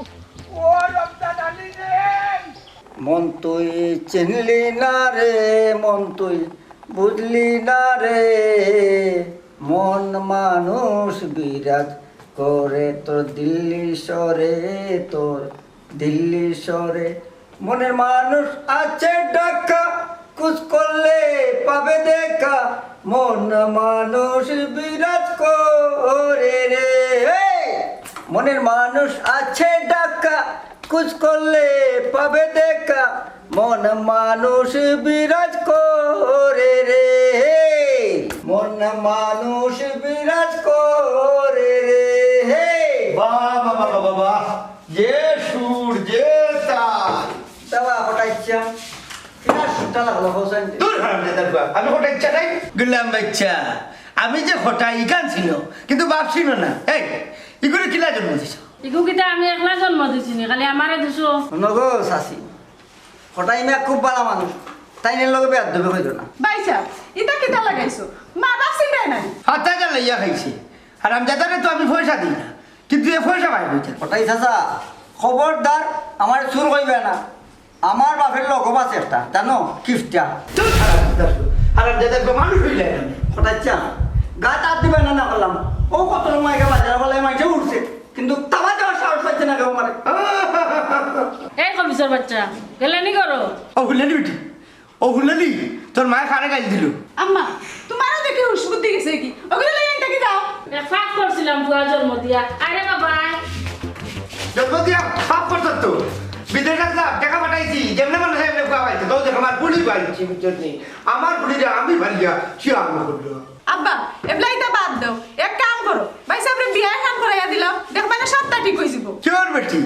S4: ও রমজান আলী রে
S2: মন তুই চিনলি না রে মন তুই বুঝলি না রে মন মানুষ বিরাজ করে তোর দিল্লি শহরে মনের মানুষ আছে ঢাকা কুছ করলে পাবে দেখা মন মানুষ বিরাজ করে রে মনের মানুষ আছে ঢাকা কুছ করলে পাবে দেখা মন মানুষ বিরাজ করে রে মন মানুষ বিরাজ করে রে
S1: বাবা বাবা বাবা যে সুর যে তাল
S2: দাবা হটাইছা কিনা সুরটা লাগলো হোসেন
S1: দূর হারামজাদার বাপ আমি হঠাৎ ইচ্ছা নাই গুলাম বাচ্চা আমি যে হঠাৎ ইকান ছিল কিন্তু বাপ ছিল না এই ইগুলো কিলা জন্ম দিছ
S3: ইগু কিতা আমি একলা জন্ম দিছিনি খালি আমারে দিছো
S2: নগো সাসি হটাই মিয়া খুব ভালো মানুষ তাই নিয়ে লগে বেয়াদ দেবে হইতো না
S11: ভাই সাহেব এটা কিতা লাগাইছো মা বাপ চিন্তা নাই
S1: হাতে গেল লইয়া খাইছে হারামজাদারে তো আমি পয়সা দিই না কিন্তু এ পয়সা পাই হইতে
S2: হটাই চাচা খবরদার আমার চুর কইবে না আমার বাপের লগব আছে একটা জানো কিফটা
S1: তুই হারামজাদার মানুষ হইলে
S2: হটাইছা গা তার দিবে না না করলাম ও কত মাইকে বাজার বলে মাইছে উঠছে কিন্তু তাবা যাওয়ার সাহস পাচ্ছে না কেউ মারে
S3: এই কবিসর বাচ্চা গেলেনি করো
S1: ও হুলালি বেটি ও হুলালি তোর মায়ের খানে গাইল দিল
S11: আম্মা তোমারও দেখি হুশ বুদ্ধি গেছে কি ওগুলো লাইন থেকে যাও
S3: ফাঁক করছিলাম বুয়া জন্ম দিয়া আরে বাবা
S1: জন্ম দিয়া পাপ করত তো বিদেশে টাকা পাঠাইছি যেমন মানুষ এমনি পাইছে তো দেখ আমার পুলিশ পাইছি বুঝছিস নি আমার পুলিশে আমি ভালিয়া সে আমি করলো
S11: আব্বা এবলাইটা বাদ দাও এক কাম করো ভাই সাহেবরে বিয়া খান করাইয়া দিলাম দেখবা না সবটা ঠিক হই যাব
S1: চোর বেটি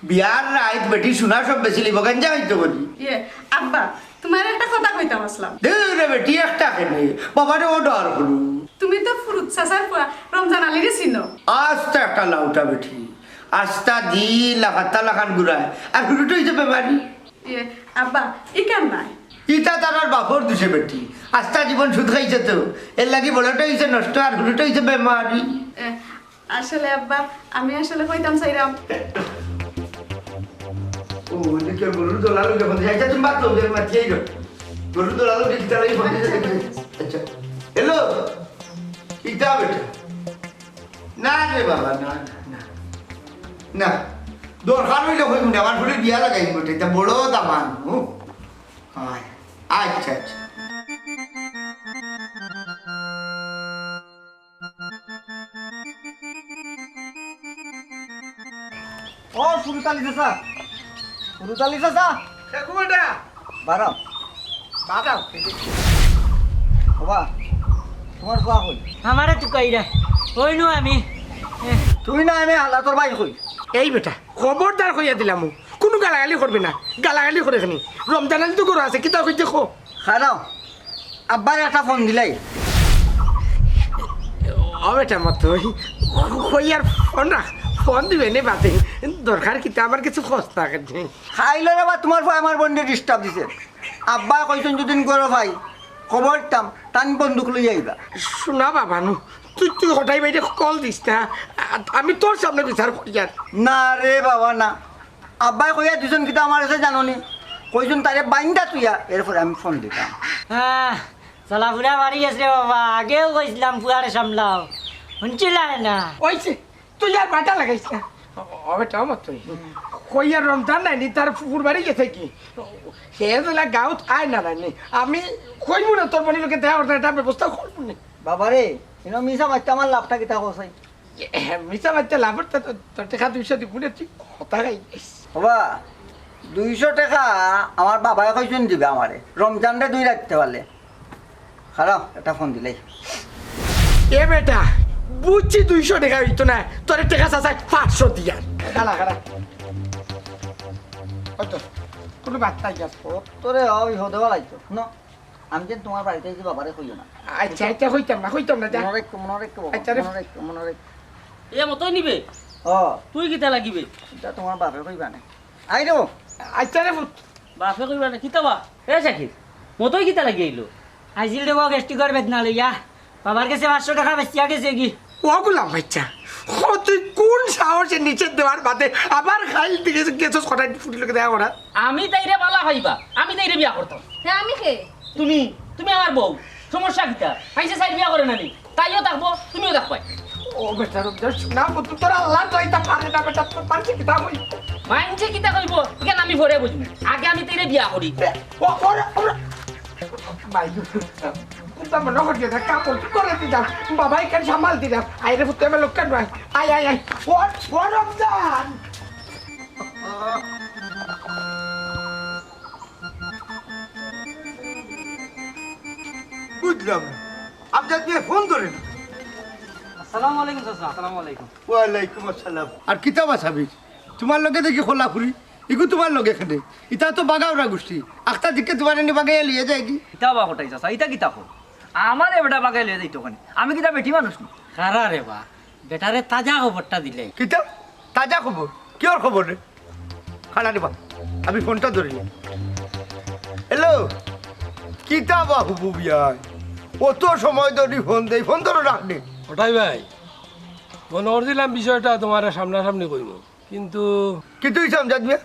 S1: বিয়ার রাইত বেটি শোনা সব বেশি লিব গঞ্জা হইতো বলি
S11: ইয়ে আব্বা তোমার একটা কথা কইতাম আসলাম
S1: রে বেটি একটা কেনে বাবারে ও ডর করু
S11: তুমি তো ফুরুত চাচার পুয়া রমজান আলীরে চিনো
S1: আস্তা একটা লাউটা বেটি আস্তা দি লাখাতা লাখান গুড়ায় আর হুড়ুটো হইছে বেমারি
S11: ইয়ে আব্বা ই কেন নাই
S1: ইটা তার বাপর দিছে বেটি আস্তা জীবন সুদ খাইছে তো এর লাগি বড়টা হইছে নষ্ট আর হুড়ুটো হইছে বেমারি
S11: আসলে আব্বা আমি আসলে কইতাম চাইরাম
S1: ও দেখে গরুর দোলালো যখন যাইছা তুমি বাদ দাও যে মাথিয়ে গো গরুর দোলালো দেখি তালাই ফোন দিছে আচ্ছা হ্যালো ইটা বেটা না রে বাবা না না না দরকার হইলে হইব না আমার ফুলে বিয়া লাগাই বটে এটা বড় দামান আচ্ছা আচ্ছা
S2: ও সুরতালি চাচা
S4: দেখুটা
S2: বারাও
S4: বাদাও
S2: বাবা তোমার ফুয়া কই
S5: আমারে টুকাইরা কইনু আমি
S2: তুই না আমি আল্লাহ তোর ভাই কই
S4: এই বেটা খবরদার কইয়া দিলাম কোনো গালাগালি করবি না গালাগালি করে খানি রমজান আলী তো গরু আছে কিতা কইতে খো
S2: খারাও আব্বার একটা ফোন দিলাই
S4: ও বেটা মতো কইয়ার ফোন রাখ ফোন দিবে নে বাদে দরকার কিতা আমার কিছু খোঁজ থাকে
S2: খাইলে রে বা তোমার ভাই আমার বন্ধে ডিস্টার্ব দিছে আব্বা কইছেন যদি করো ভাই খবর দিতাম টান বন্দুক লই আইবা
S4: শোনা বাবা নু তুই তুই হঠাই বাইরে কল দিস না আমি তোর সামনে বিচার করি আর
S2: না রে বাবা না আব্বাই কইয়া দুজন কিতা আমার আছে জাননি কইছেন তারে বাইন্দা তুইয়া এরপরে আমি ফোন দিতাম
S5: হ্যাঁ চলাফুরা বাড়ি গেছে বাবা আগেও কইছিলাম ফুয়ারে সামলাও শুনছিলাই না
S4: ওইছে তুই আর বাটা লাগাইছ না ও বেটা আমার তুই কইয়ার রমজান নাই নি তার ফুকুর বাড়ি গেছে কি সে দিলা গাঁত আয় না নাই আমি কইব না তোর বাড়ি লোকে দেওয়ার একটা ব্যবস্থা করবো না
S2: বাবারে ইনো মিছা মাইতে আমার লাভটা কিতা কইছাই
S4: মিশা বাচ্চা লাভর তোর টাকা 200 দি গুনে তুই কথা গাই
S2: বাবা 200 টাকা আমার বাবাই কইছেন দিবে আমারে রমজানরে 2 রাখতে পারলে খারাপ একটা ফোন দিলাই
S4: এ বেটা বুঝছি 200 টাকা হইতো না তোর টাকা চাচাই 500 দিয়া খালা খালা কত কোনো বার্তা গেছ
S2: তোরে ওই হদেওয়া লাগতো শুনো আমি যে তোমার বাড়িতে যে বাবারে কইও না
S4: আচ্ছা এটা হইতাম না যা
S2: মনে রাখো
S4: আচ্ছা রে।
S2: মনে রাখো
S7: এ মতই নিবে
S2: ও
S7: তুই কিতা লাগিবে
S2: এটা তোমার বাপে কইবা না আই রে
S4: আচ্ছা রে পুত
S7: বাপে কইবা না কিতা বা এ শাকির মতই কিতা লাগি আইলো
S5: আইজিল দেবো গেস্টিকর বেদনা লইয়া বাবার কাছে 500 টাকা বেচিয়া গেছে কি
S4: ওগুলাম বাচ্চা ও তুই কোন সাহসে নিচে দেওয়ার বাদে আবার খাইল দিকে গেছস কটাই ফুটি লোকে দেওয়া করা
S7: আমি তাইরে বালা ভাইবা আমি তাইরে বিয়া করতাম
S6: হ্যাঁ আমি কে
S7: তুমি তুমি আমার বউ সমস্যা কিতা আইসে সাইড বিয়া করে নানি তাইও থাকবো তুমিও থাকবাই
S4: ও বেটা রমজান শোনা তো তোর আল্লাহ যাইতা পারে না বেটা তোর পারছে কি তা হই
S7: মাইনছে কিতা কইব কেন আমি পরে বুঝবো আগে আমি তাইরে বিয়া করি
S4: ও ওরা মাই কুতা মনে হচ্ছে না কাপড় করে দিলাম বাবাই কেন সামাল দিলাম আই রে ফুটে লোক কেন আই আই আই ও রমজান
S1: বুঝলাম না আপনার দিয়ে ফোন ধরেন
S8: আসসালামু আলাইকুম চাচা আসসালামু আলাইকুম
S1: ওয়ালাইকুম আসসালাম আর কিতাব আসাবি তোমার লগে দেখি খোলা ফুরি ইগু তোমার লগে খেলে ইটা তো বাগাওরা গোষ্ঠী আখতা দিকে তোমার এনে বাগাইয়া লিয়ে যায় কি
S10: ইতা বা হটাই চাচা ইতা কিতা কর আমার বেটা বাগাই লিয়ে যাইতো ওখানে আমি কিতা বেটি মানুষ নি
S8: কারা রে বা বেটারে তাজা খবরটা দিলে
S1: কিতাব তাজা খবর কিয়র খবর রে খানা রে বা আমি ফোনটা ধরি হ্যালো কিতাব হুবু বিয়ায় অত সময় ধরি ফোন দেই ফোন ধরো রাখনি
S9: ওটাই ভাই মনে করছিলাম বিষয়টা তোমার সামনাসামনি কইব কিন্তু
S1: কিন্তু হিসাব জানবে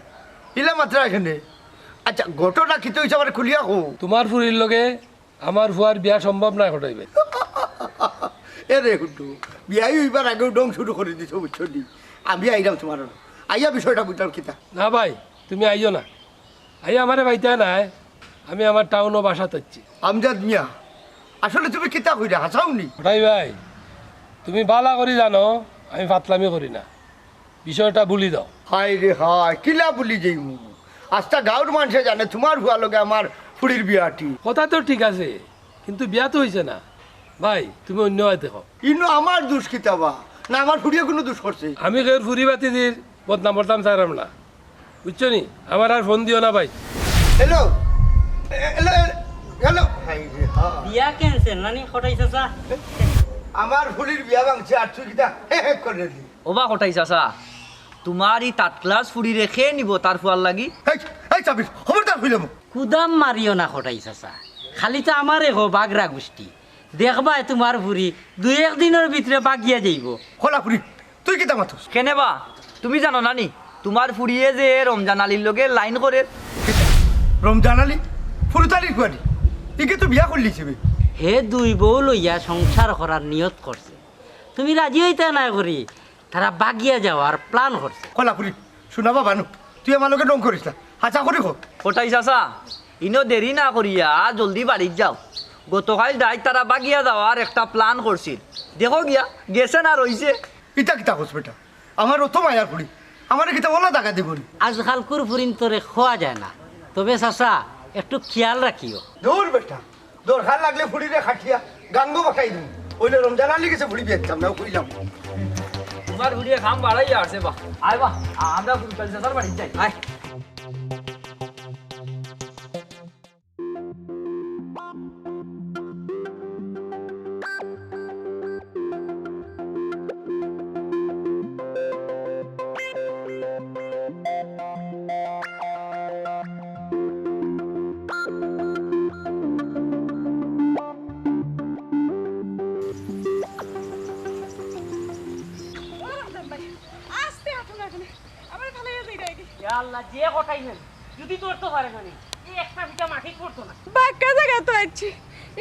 S1: ইলা মাত্রা এখানে আচ্ছা ঘটনা কিন্তু হিসাব খুলিয়া কো
S9: তোমার ফুরির লগে আমার ফুয়ার বিয়া সম্ভব না ওটাই ভাই
S1: এ রে হুটু বিয়াই হইবার আগেও ডং শুরু করে দিছ বুঝছো নি আমি আইলাম তোমার আইয়া বিষয়টা বুঝলাম কিতা
S9: না ভাই তুমি আইও না আইয়া আমারে বাইতে নাই আমি আমার টাউনও বাসা থাকছি
S1: আমজাদ মিয়া আসলে তুমি কিতা কইরা হাসাওনি
S9: ওটাই ভাই তুমি বালা করি জানো আমি ফাতলামি করি না বিষয়টা ভুলি দাও
S1: হাই রে হাই কিলা বলি যাইমু আজটা গাঁর মানুষে জানে তোমার হুয়া লগে আমার ফুড়ির বিয়াটি
S9: কথা তো ঠিক আছে কিন্তু বিয়া তো হয়েছে না ভাই তুমি অন্য হয় দেখো
S1: ইনো আমার দোষ কিতাবা না আমার ফুড়িয়ে কোনো দোষ করছে
S9: আমি কেউ ফুরি বাতিদির বদনাম বদনাম চাইলাম না বুঝছো নি আমার আর ফোন দিও না ভাই
S1: হ্যালো হ্যালো হ্যালো হাই রে হাই
S8: বিয়া ক্যান্সেল নানি খটাই চাচা
S1: আমার ফুড়ির বিয়া ভাঙছে আর তুই কিতা হে করে দি
S10: ওবা হটাই চাচা তোমার ই তাত ক্লাস ফুরি রেখে নিব তার ফুয়ার লাগি
S1: এই এই চাবি খবরদার হইলাম
S8: কুদাম মারিও না খটাই চাচা খালি তো আমারে হো বাগরা গোষ্ঠী দেখবা তোমার ভুরি 2-1 দিনের ভিতরে বাগিয়া যাইব
S1: খোলা ফুড়ি তুই কিতা মাথুস
S10: কেনে বা তুমি জানো নানি তোমার ফুরিয়ে যে রমজান আলীর লগে লাইন করে
S1: রমজান আলী ফুরুতালির কুয়ারি ইকে তো বিয়া করলি হিসেবে
S8: হে 2 বউ লইয়া সংসার করার নিয়ত করছে তুমি রাজি হইতে না করি তারা বাগিয়া যাওয়ার প্ল্যান করছে
S1: খোলা ফুড়ি শোনা বাবা নু তুই আমার লগে ডং করিস না হাঁচা করি খো
S10: হটাই চাচা ইনো দেরি না করিয়া জলদি বাড়ি যাও গতকাল দায় তারা বাগিয়া যাওয়ার একটা প্ল্যান করছিল দেখো গিয়া গেছে না রইছে
S1: ইটা কিতা হোস বেটা আমার অত মায়ার ফুড়ি আমার কিতা ওলা টাকা দিব
S8: আজকাল কুরফুরিন তোরে খোয়া যায় না তবে চাচা একটু খেয়াল রাখিও
S1: দৌড় বেটা দরকার লাগলে ফুড়িরে খাটিয়া গাঙ্গো পাঠাই দিন ওইলে রমজান আলী গেছে ভুড়ি বেচতাম না কইলাম
S10: তোমার ভিডিও খাম বাড়াই আসছে বা আয় বা আমরা কলজার বাড়ি যাই আয়
S11: আস্তে আসুন এখানে আমার ভালো হয়ে যাই
S7: আল্লাহ যে কটাই নেন যদি তোর তো পারে না এই একটা ভিটা মাটি পড়তো না
S11: বাক্কা জায়গা তো আছি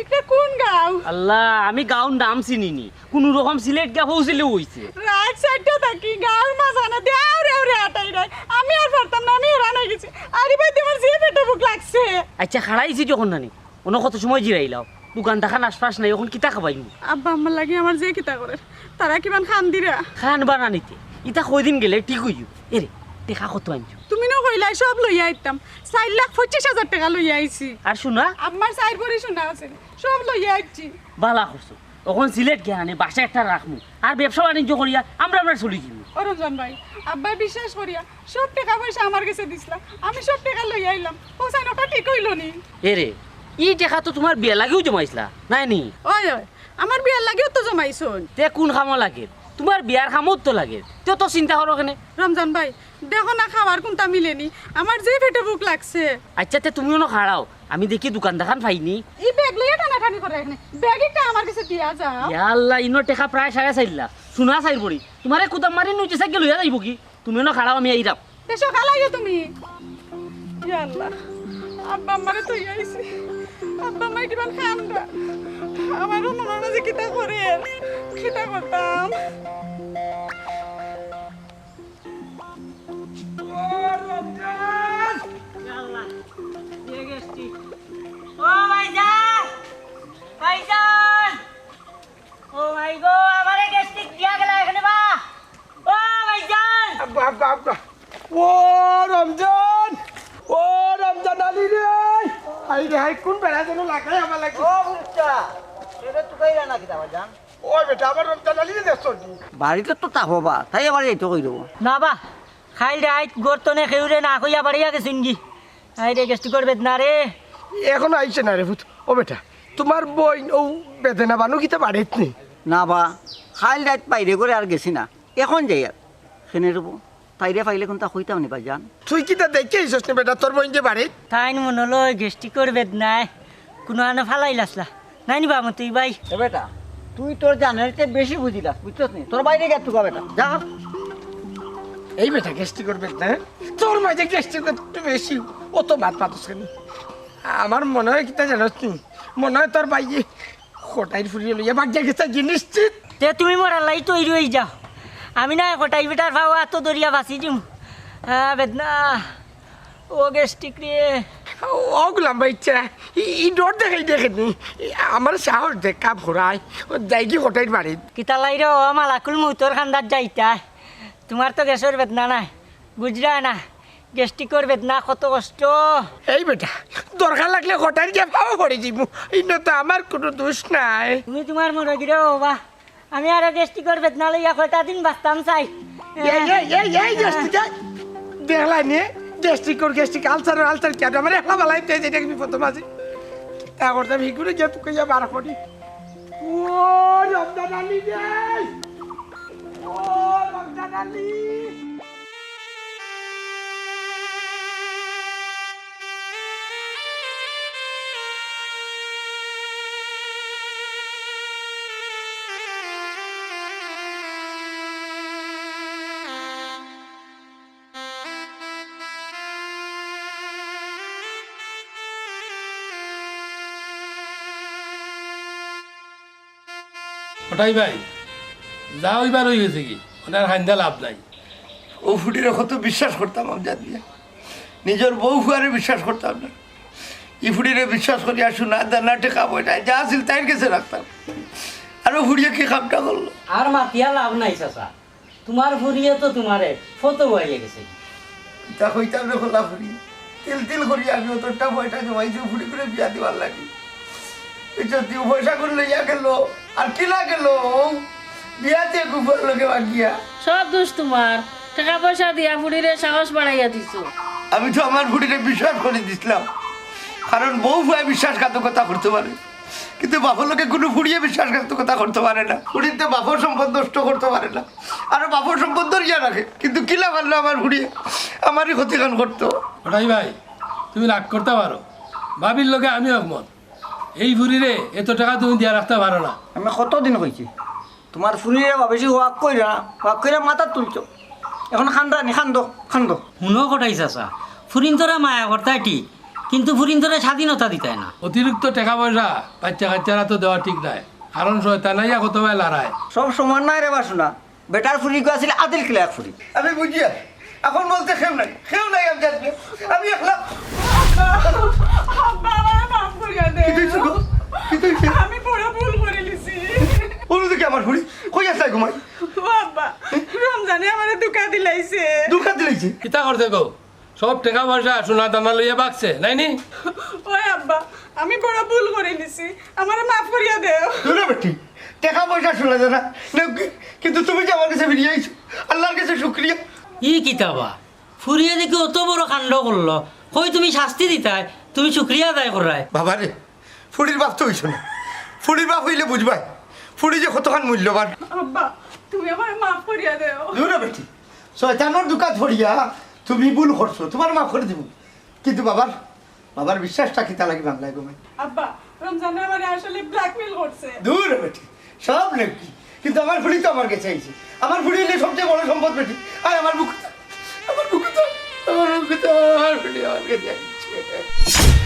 S11: এটা কোন গাঁও
S7: আল্লাহ আমি গাউন নাম চিনিনি কোন রকম সিলেট গা পৌঁছিলে হইছে
S11: রাইট সাইডটা থাকি গাঁও মাঝানে দেও রে রে আটাই রাই আমি আর পারতাম না আমি রান হয়ে গেছি আরে ভাই তোমার যে পেটে ভুক লাগছে
S7: আচ্ছা খাড়াইছি যখন নানি অন্য কত সময় জিরাইলাও দোকান দেখান আশপাশ নাই এখন কিতা খাবাইমু
S11: আব্বা আমার লাগে আমার যে কিতা করে তারা কিমান খান দিরা
S7: খান বানানিতে ইতা কয়দিন গেলে ঠিক হইও এরে দেখা কত আনছো
S11: তুমি না কইলাই সব লইয়া আইতাম 4,25,000 টাকা লইয়া আইছি
S7: আর শোনা
S11: আমার সাইড করে শোনা আছে সব লইয়া আইছি
S7: বালা করছো এখন সিলেট গে আনে বাসা একটা রাখমু আর ব্যবসা বাণিজ্য করিয়া আমরা চলি যাবো
S11: ও রঞ্জন ভাই আব্বা বিশ্বাস করিয়া সব টাকা পয়সা আমার কাছে দিছিলা আমি সব টাকা লইয়া আইলাম পৌঁছানোটা ঠিক হইল নি
S7: এরে ই টাকা তো তোমার বিয়া লাগেও জমাইছিলা নাই নি
S11: ওই ওই আমার বিয়ার লাগেও তো জমাইছন
S7: তে কোন খামো লাগে তোমার বিয়ার খামত তো লাগে তো তো চিন্তা করো কেনে
S11: রমজান ভাই দেখো না খাবার কোনটা মিলেনি আমার যে পেটে ভুক লাগছে
S7: আচ্ছা তে তুমিও না খাড়াও আমি দেখি দোকান দেখান পাইনি
S11: এই ব্যাগ লইয়া টানাটানি করে এখানে ব্যাগ একটা আমার কাছে দিয়া যাও
S7: আল্লাহ ইনো টেকা প্রায় 4.5 লাখ শোনা চাইর পড়ি তোমারে কুদাম মারি নুচে সাইকেল লইয়া যাইব কি তুমিও না খাড়াও আমি আইরাম
S11: তে সকাল আইও তুমি ইয়া আল্লাহ আব্বা আমারে তো আইছে আব্বা মাই দিবান খান্দা আমারও মনে হয় যে কিতা করে কিতা করতাম
S5: ও ভাইজান ভাইজান ও মাই গো আমারে গ্যাস্ট্রিক দিয়া গেল এখানে বা ও ভাইজান
S4: আব্বা আব্বা আব্বা ও রমজান আলী রে আই রে হাই কোন বেড়া যেন লাগাই আমার লাগে
S2: ও বুঝছা এটা তো কইরা না কিতা বাজান
S4: ও বেটা আমার রমজান আলী রে দেখছো
S2: বাড়িতে তো তা হবা তাই আবার এইতো কই দেবো
S5: না বা খাই রাইট গর্তনে খেউরে না কইয়া বাড়িয়া গেছিন কি আই রে গ্যাস্ট্রিক করবে না রে
S4: এখনো আইছে না রে ভূত ও বেটা তোমার বই ও বেদনা বানু কিতা বাড়িত নেই
S2: না বা খাইল রাত বাইরে করে আর গেছি না এখন যাই আর সেনে রব তাইরে পাইলে কোনটা কইতাম নি বাজান
S4: তুই কিতা দেখে আইছস না বেটা তোর বই যে বাড়িত
S5: তাইন মনে হলো গ্যাস্ট্রিক করবে নাই কোনো আনে ফালাই লাসলা নাই নি বাবা তুই ভাই
S2: এ বেটা তুই তোর জানার চেয়ে বেশি বুঝিলাস বুঝছস নি তোর বাইরে গেছ তুই বেটা যা
S4: এই বেটা গ্যাস্ট্রিক করবে না তোর মাঝে গ্যাস্ট্রিক একটু বেশি ও তো ভাত পাতস কেন আমার মনে হয় কিতা জানোস তুই মনে হয় তোর বাইয়ে খোটাইর ফুরিয়ে লইয়া বাজ্যা গেছে জিনিস
S5: তে তুমি মোরা লাই তো রই যাও আমি না কোটাই বেটার পাও এত দরিয়া বাঁচি দিম হ্যাঁ বেদনা ও গ্যাস্ট্রিক রে
S4: ও গুলাম বাইচ্ছা ই ডর দেখাই দেখেনি আমার সাহস দেখ কাপ ঘোরায় যাই কি খোটাইর বাড়িত
S5: কিতা লাই রে ও মালাকুল মুতর খান্দার যাইতা তোমার তো গ্যাসের বেদনা নাই বুঝলা না গ্যাস্ট্রিকর বেদনা কত কষ্ট
S4: এই বেটা দরকার লাগলে খোটাইর গিয়ে পাও পড়ে যাবো ইন্ন তো আমার কোনো দোষ নাই
S5: তুমি তোমার মনে গিরে বাবা আমি আরো গ্যাস্ট্রিকর বেদনা লইয়া কয়টা দিন বাঁচতাম চাই
S4: দেখলাই নিয়ে গ্যাস্ট্রিক আলসার কেন আমার একলা বেলায় যেটা আমি প্রথম আছি তা করতাম হিগুলো গিয়ে তুই যা বার করি ও রমজান আলী রে ও রমজান আলী
S9: ওটাই ভাই যা ওইবার হয়ে গেছে কি ওটার হাইন্দা লাভ নাই
S1: ও ফুটির কত বিশ্বাস করতাম আমজাদ দিয়ে নিজের বউ ফুয়ারে বিশ্বাস করতাম না ই ফুটিরে বিশ্বাস করি আসু না দানা টেকা বইটা যা আসিল তাই কাছে রাখতাম আর ও ফুটিয়ে কি কামটা করলো
S8: আর মাতিয়া লাভ নাই চাচা তোমার ফুরিয়ে তো তোমারে ফটো হয়ে গেছে
S1: তা কইতাম রে খোলা ফুরি তিল তিল করি আমি তোরটা বইটা জমাইছি ফুটি করে বিয়া দিবার লাগে যদি পয়সা করে লইয়া গেল আর কিলা গেল বিয়াতে গুফর লোকে বাগিয়া
S3: সব দোষ তোমার টাকা পয়সা দিয়া ফুড়িরে সাহস বাড়াইয়া দিছো
S1: আমি তো আমার ফুড়িরে বিশ্বাস করে দিছিলাম কারণ বউ ভুয়া বিশ্বাসঘাতকতা করতে পারে কিন্তু বাপর লোকে কোনো ফুড়িয়ে বিশ্বাসঘাতকতা করতে পারে না ফুড়িতে বাপর সম্পদ নষ্ট করতে পারে না আর বাপর সম্পদ ধরিয়া রাখে কিন্তু কিলা পারলো আমার ফুড়িয়ে আমারই ক্ষতিকান করতো
S9: ওটাই ভাই তুমি রাগ করতে পারো ভাবির লোকে আমি একমত এই ফুরিরে এত টাকা তুমি দিয়া রাখতে পারো না
S2: আমি কতদিন কইছি তোমার ফুরিরে বেশি ওয়াক কইরা মাথা তুলছো এখন খান্দানি খান্দো
S8: শুনো কটাই চাচা ফুরিন্তরা মায়া করতাই ঠিক কিন্তু ফুরিন্তরা স্বাধীনতা দিতাই না
S9: অতিরিক্ত টাকা পয়সা বাচ্চা কাচ্চারা তো দেওয়া ঠিক নাই কারণ শয়তানাইয়া কত ভাই লড়ায়
S2: সব সমান নাই রে বাসুনা বেটার ফুরি কো আছিল আদিল ক্লিয়ার ফুরি
S1: আমি বুঝিয়া এখন বলতে খেউ নাই আমি জানি আমি একলা
S11: আব্বা আমারে মাফ করিয়া দে
S1: কি তুই গো কি তুই
S11: আমি বড় ভুল করে লিছি
S1: ওর দিকে আমার ফুড়ি কই আছে ঘুমাই
S11: ও আব্বা রমজানে আমারে দুকা দিলাইছে
S9: কিতা করতে গো সব টাকা পয়সা সোনা দানা লইয়া বাগছে নাইনি
S11: ওই আব্বা আমি বড় ভুল করে লিছি আমারে মাফ করিয়া দেও
S1: দূরে বেটি টাকা পয়সা শোনা যায় না কিন্তু তুমি যে আমার কাছে ফিরিয়ে আইছো আল্লাহর কাছে শুকরিয়া
S8: ই কিতাবা ফুরিয়ে দেখি অত বড় কাণ্ড করলো কই তুমি শাস্তি দিতাই তুমি শুক্রিয়া আদায় করাই
S1: বাবা রে ফুড়ির বাপ তো হইছো না ফুড়ির বাপ হইলে বুঝবাই ফুড়ি যে কতখান মূল্যবান
S11: আব্বা তুমি আমারে মাফ করিয়া দেও
S1: দূরে বেটি শয়তানোর দোকান ধরিয়া তুমি ভুল করছো তোমার মাফ করে দিব কিন্তু বাবার বিশ্বাসটা কিতা লাগি বাংলায় গমে
S11: আব্বা রমজানে আমারে আসলে ব্ল্যাকমেল করছে
S1: দূর বেটি সব নেকি কিন্তু আমার ফুড়ি তো আমার কাছে আইছে আমার ফুড়ি হলে সবচেয়ে বড় সম্পদ বেটি আর আমার বুক আমার ফুড়ি আমার কাছে আইছে